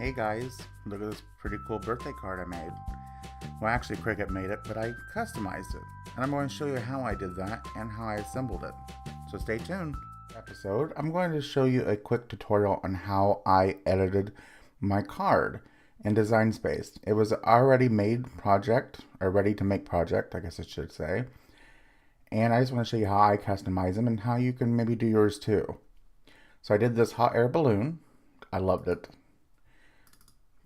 Hey guys, look at this pretty cool birthday card I made. Well, actually Cricut made it, but I customized it. And I'm going to show you how I did that and how I assembled it. So stay tuned. Episode, I'm going to show you a quick tutorial on how I edited my card in Design Space. It was an already made project, or ready to make project, I guess I should say. And I just want to show you how I customize them and how you can maybe do yours too. So I did this hot air balloon. I loved it.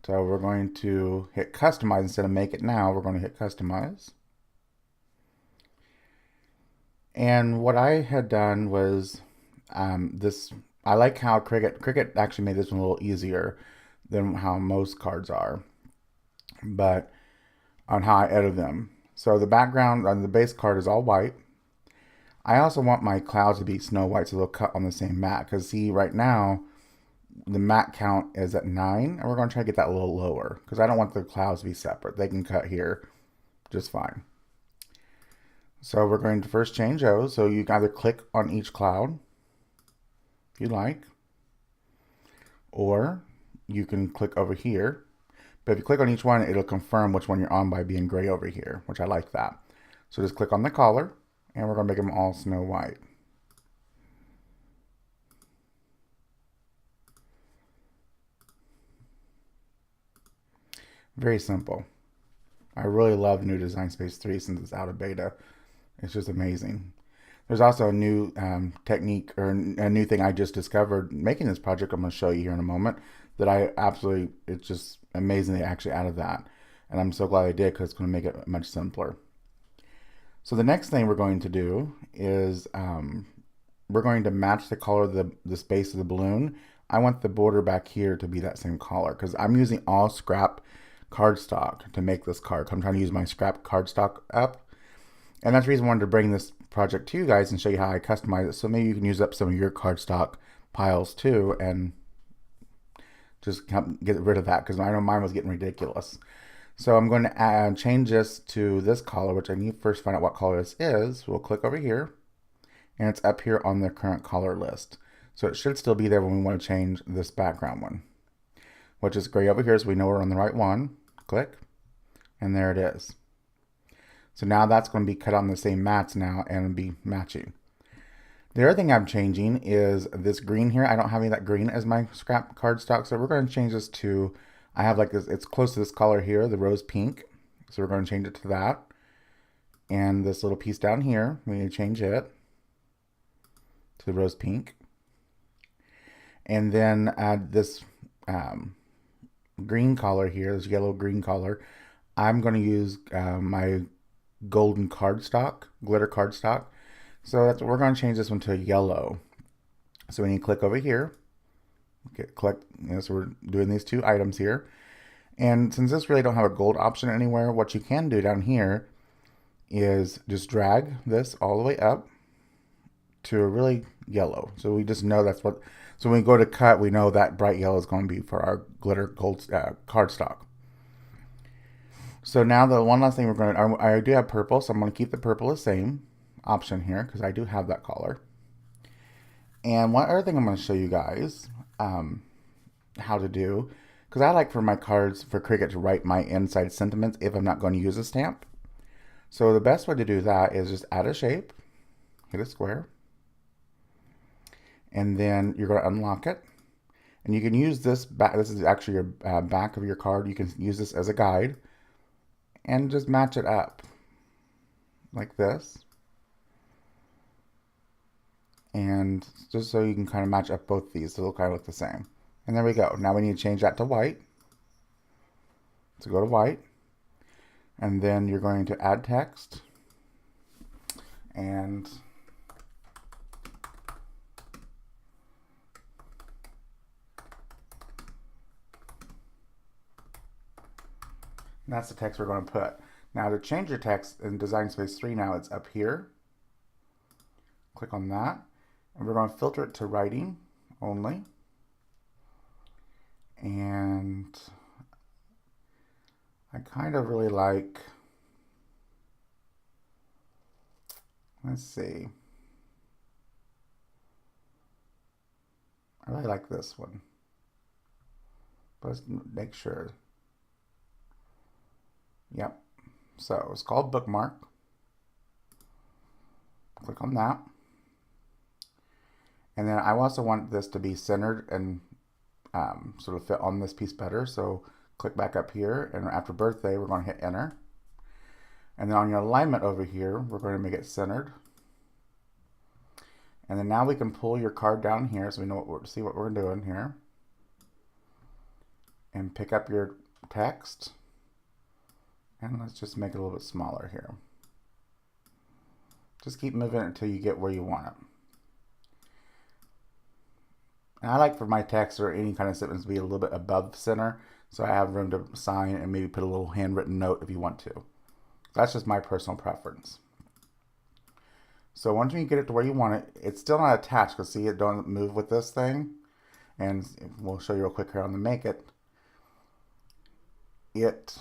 So we're going to hit customize instead of make it now. We're going to hit customize. And what I had done was I like how Cricut actually made this one a little easier than how most cards are, but on how I edit them. So the background on the base card is all white. I also want my clouds to be snow white so they'll cut on the same mat, because see right now the mat count is at 9, and we're going to try to get that a little lower because I don't want the clouds to be separate. They can cut here just fine. So we're going to first change those. So you can either click on each cloud if you like, or you can click over here. But if you click on each one, it'll confirm which one you're on by being gray over here, which I like that. So just click on the collar, and we're going to make them all snow white. Very simple. I really love new Design Space 3 since it's out of beta. It's just amazing. There's also a new technique, or a new thing I just discovered making this project. I'm going to show you here in a moment that I absolutely, it's just amazing they actually added that. And I'm so glad they did, because it's going to make it much simpler. So the next thing we're going to do is we're going to match the color of the space of the balloon. I want the border back here to be that same color, because I'm using all scrap cardstock to make this card. I'm trying to use my scrap cardstock up. And that's the reason I wanted to bring this project to you guys and show you how I customize it. So maybe you can use up some of your cardstock piles too and just get rid of that, because I know mine was getting ridiculous. So I'm going to change this to this color, which I need to first find out what color this is. We'll click over here, and it's up here on the current color list. So it should still be there when we want to change this background one, which is gray over here, so we know we're on the right one. Click, and there it is. So now that's going to be cut on the same mats now and be matching. The other thing I'm changing is this green here. I don't have any of that green as my scrap cardstock, so we're going to change this to, I have like this, it's close to this color here, the rose pink. So we're going to change it to that. And this little piece down here, we need to change it to the rose pink. And then add this green color here, this yellow green color. I'm going to use my golden cardstock, glitter cardstock. So that's what we're going to change this one to yellow. So we need to click over here. Click. So we're doing these two items here. And since this really don't have a gold option anywhere, what you can do down here is just drag this all the way up to a really yellow. So we just know that's what. So when we go to cut, we know that bright yellow is going to be for our glitter gold cardstock. So now the one last thing we're going to, I do have purple, so I'm going to keep the purple the same option here, because I do have that color. And one other thing I'm going to show you guys how to do, because I like for my cards, for Cricut to write my inside sentiments if I'm not going to use a stamp. So the best way to do that is just add a shape, hit a square, and then you're going to unlock it. And you can use this back, this is actually your back of your card. You can use this as a guide and just match it up like this. And just so you can kind of match up both these, so they'll kind of look the same. And there we go. Now we need to change that to white. So go to white, and then you're going to add text, and that's the text we're going to put. Now to change your text in Design Space 3, now it's up here. Click on that, and we're going to filter it to writing only. And I kind of really like, let's see. I really like this one. but let's make sure. Yep. So it's called bookmark. Click on that. And then I also want this to be centered and sort of fit on this piece better. So click back up here, and after birthday, we're going to hit enter. And then on your alignment over here, we're going to make it centered. And then now we can pull your card down here so we know see what we're doing here. And pick up your text. And let's just make it a little bit smaller here. Just keep moving it until you get where you want it. And I like for my text or any kind of statements to be a little bit above center, so I have room to sign and maybe put a little handwritten note if you want to. That's just my personal preference. So once you get it to where you want it, it's still not attached because see, it don't move with this thing. And we'll show you real quick here on the Make It. It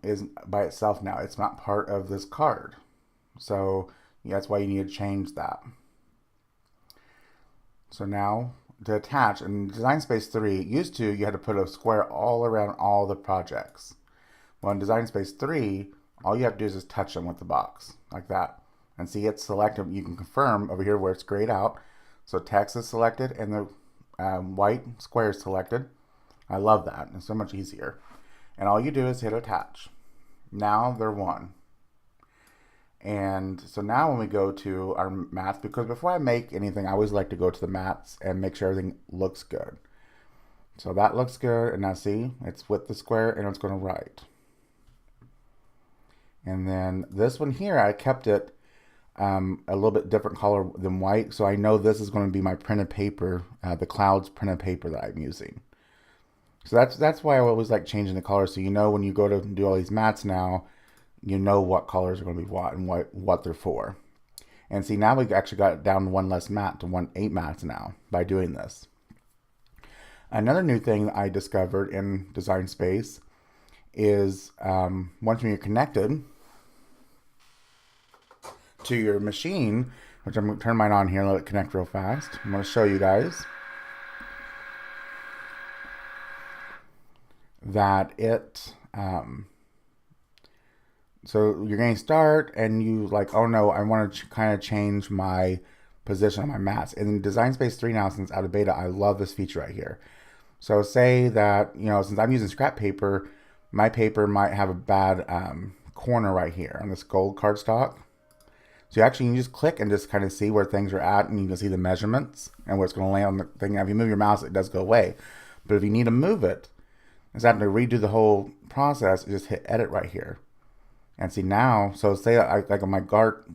is by itself now. It's not part of this card. So that's why you need to change that. So now to attach, in Design Space 3, used to, you had to put a square all around all the projects. Well, in Design Space 3, all you have to do is just touch them with the box, like that. And see, it's selected. You can confirm over here where it's grayed out. So text is selected and the white square is selected. I love that. It's so much easier. And all you do is hit attach. Now they're one. And so now when we go to our mats, because before I make anything, I always like to go to the mats and make sure everything looks good. So that looks good. And now see, it's with the square and it's going to write. And then this one here, I kept it a little bit different color than white. So I know this is going to be my printed paper, the Clouds printed paper that I'm using. So that's why I always like changing the color. So you know when you go to do all these mats now, you know what colors are going to be what and what they're for. And see, now we actually got it down to one less mat to 8 mats now by doing this. Another new thing that I discovered in Design Space is once you're connected to your machine, which I'm going to turn mine on here and let it connect real fast. I'm going to show you guys that it so you're going to start and you like, oh no, I want to kind of change my position on my mats. In Design Space 3 now, since out of beta, I love this feature right here. So say that, you know, since I'm using scrap paper, my paper might have a bad corner right here on this gold cardstock. So you actually can just click and just kind of see where things are at, and you can see the measurements and where it's going to land on the thing. Now, if you move your mouse, it does go away. But if you need to move it, instead of having to redo the whole process, you just hit edit right here. And see now, so say like on my glitter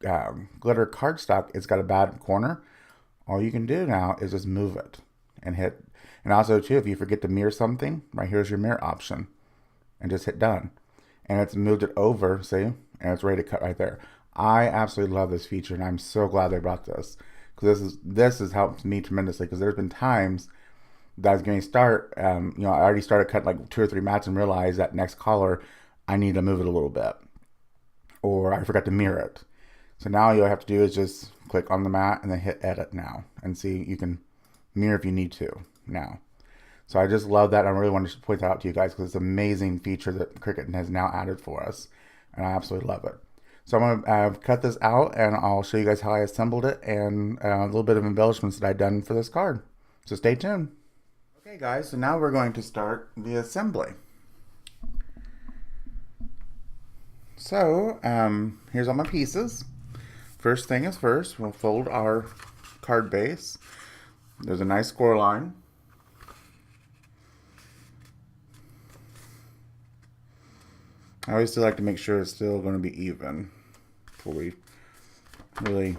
cardstock, it's got a bad corner. All you can do now is just move it and hit. And also too, if you forget to mirror something, right here's your mirror option, and just hit done. And it's moved it over, see, and it's ready to cut right there. I absolutely love this feature, and I'm so glad they brought this, because this has helped me tremendously. Because there's been times that I was going to start, you know, I already started cutting like 2 or 3 mats and realized that next color I need to move it a little bit, or I forgot to mirror it. So now all you have to do is just click on the mat and then hit edit now, and see you can mirror if you need to now. So I just love that. I really wanted to point that out to you guys because it's an amazing feature that Cricut has now added for us, and I absolutely love it. So I'm going to cut this out, and I'll show you guys how I assembled it and a little bit of embellishments that I've done for this card. So stay tuned. Okay guys, so now we're going to start the assembly. So here's all my pieces. First thing is first, we'll fold our card base. There's a nice score line. I always still like to make sure it's still going to be even before we really,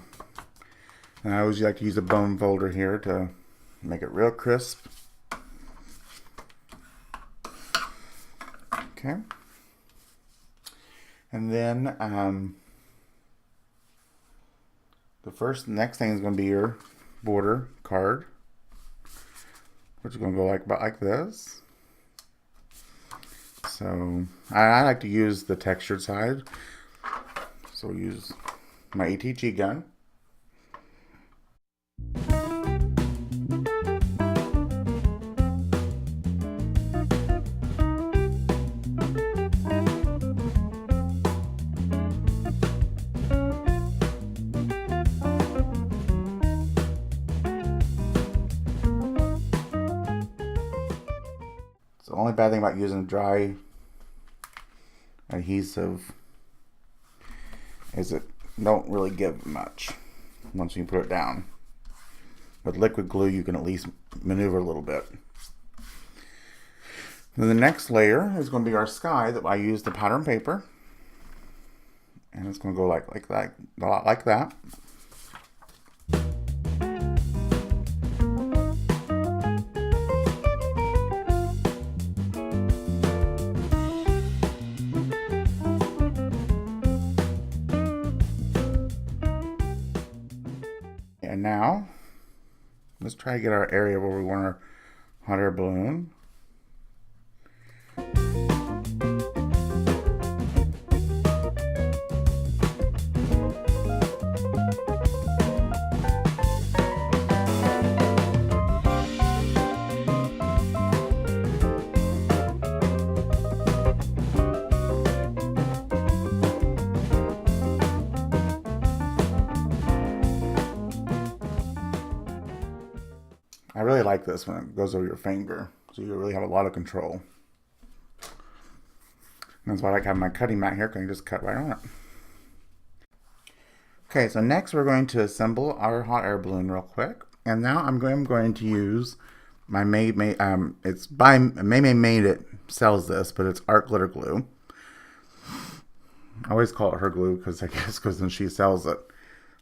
and I always like to use a bone folder here to make it real crisp. Okay. And then the next thing is going to be your border card, which is going to go about like this. So I like to use the textured side. So we'll use my ATG gun. So the only bad thing about using dry adhesive is it don't really give much once you put it down. With liquid glue, you can at least maneuver a little bit. Then the next layer is going to be our sky that I use the pattern paper. And it's going to go like that, a lot like that. And now, let's try to get our area where we want our hot air balloon. I really like this when it goes over your finger, so you really have a lot of control. And that's why I like having my cutting mat here, because you just cut right on it. Okay, so next we're going to assemble our hot air balloon real quick. And now I'm going to use my it's by Handmade. It sells this, but it's art glitter glue. I always call it her glue because then she sells it.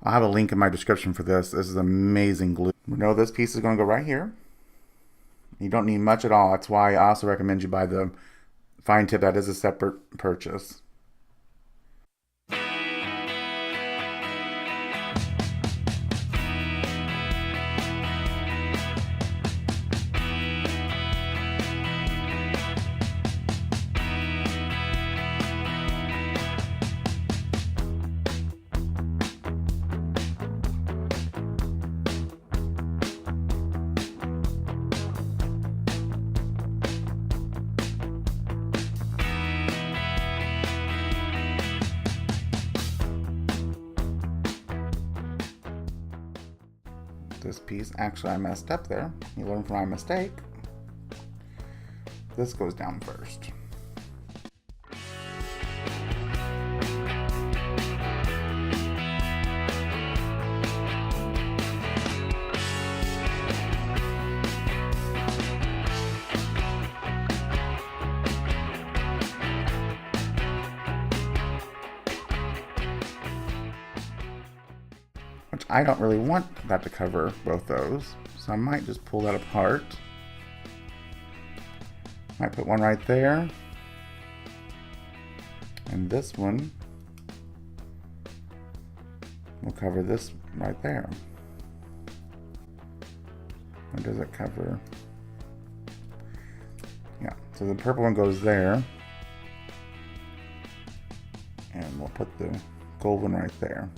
I'll have a link in my description for this. This is amazing glue. We know this piece is going to go right here. You don't need much at all. That's why I also recommend you buy the fine tip. That is a separate purchase. This piece, actually I messed up there. You learn from my mistake. This goes down first. Which I don't really want that to cover both those, so I might just pull that apart. Might put one right there, and this one will cover this right there. Or does it cover? Yeah, so the purple one goes there, and we'll put the gold one right there.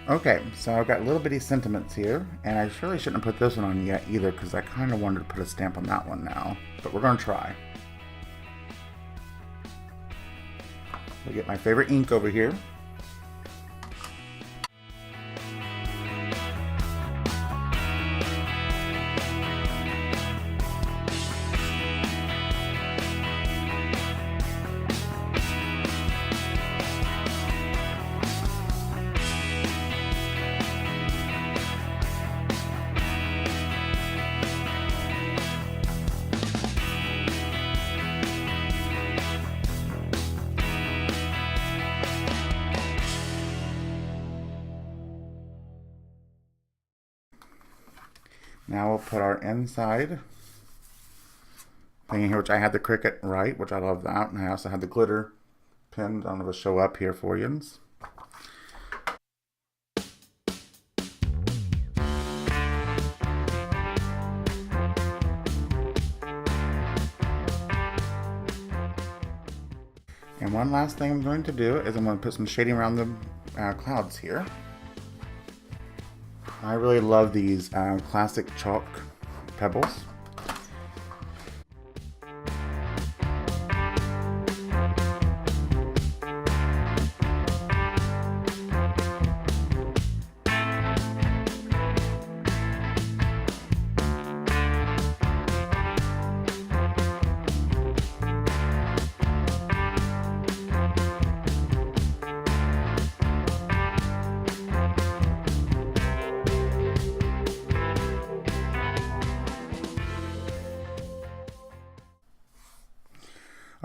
Okay, so I've got little bitty sentiments here, and I surely shouldn't have put this one on yet either, because I kind of wanted to put a stamp on that one now, but we're going to try. I'll get my favorite ink over here. Now we'll put our inside thing here, which I had the Cricut right, which I love that. And I also had the glitter pinned. I don't know if it'll show up here for you. And one last thing I'm going to do is I'm going to put some shading around the clouds here. I really love these classic chalk pebbles.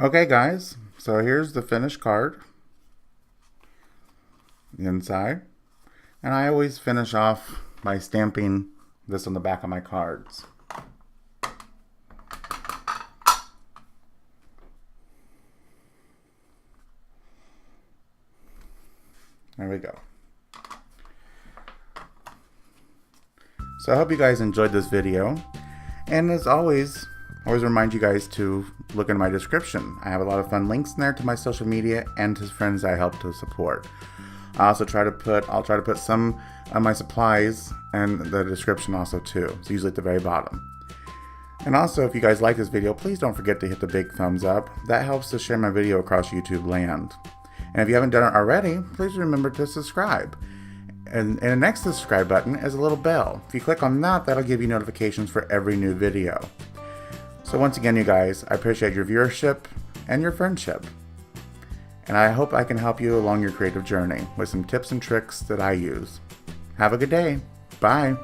Okay guys, so here's the finished card, the inside, and I always finish off by stamping this on the back of my cards. There we go. So I hope you guys enjoyed this video, and as always remind you guys to look in my description. I have a lot of fun links in there to my social media and to friends I help to support. I'll try to put some of my supplies in the description also too. It's usually at the very bottom. And also, if you guys like this video, please don't forget to hit the big thumbs up. That helps to share my video across YouTube land. And if you haven't done it already, please remember to subscribe. And the next subscribe button is a little bell. If you click on that, that'll give you notifications for every new video. So once again, you guys, I appreciate your viewership and your friendship. And I hope I can help you along your creative journey with some tips and tricks that I use. Have a good day. Bye.